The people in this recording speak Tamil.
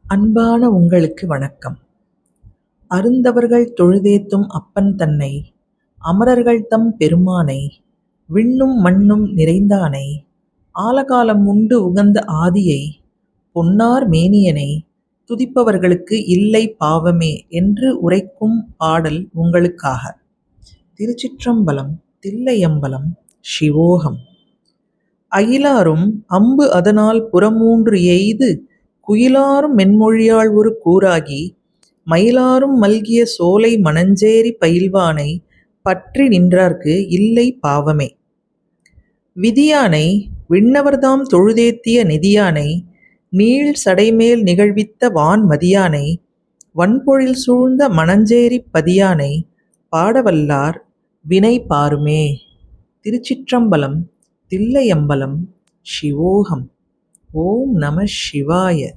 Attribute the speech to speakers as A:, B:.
A: அன்பான உங்களுக்கு வணக்கம். அருந்தவர்கள் தொழுதேத்தும் அப்பன் தன்னை, அமரர்கள் தம் பெருமானை, விண்ணும் மண்ணும் நிறைந்தானை, ஆலகாலம் உண்டு உகந்த ஆதியை, பொன்னார் மேனியனை, துதிப்பவர்களுக்கு இல்லை பாவமே என்று உரைக்கும் பாடல் உங்களுக்காக. திருச்சிற்றம்பலம். தில்லையம்பலம். சிவோகம். அயிலாரும் அம்பு அதனால் புறமூன்று எய்து, குயிலாரும் மென்மொழியாள் ஒரு கூறாகி, மயிலாரும் மல்கிய சோலை மணஞ்சேரி பயில்வானை, பற்றி நின்றார்க்கு இல்லை பாவமே. விதியானை விண்ணவர்தாம் தொழுதேத்திய நெதியானை, நீள் சடைமேல் நிகழ்வித்த வான்மதியானை, வன்பொழில் சூழ்ந்த மணஞ்சேரிப் பதியானை, பாடவல்லார் வினை பாருமே. திருச்சிற்றம்பலம். தில்லையம்பலம். சிவோகம். ஓம் நம சிவாய.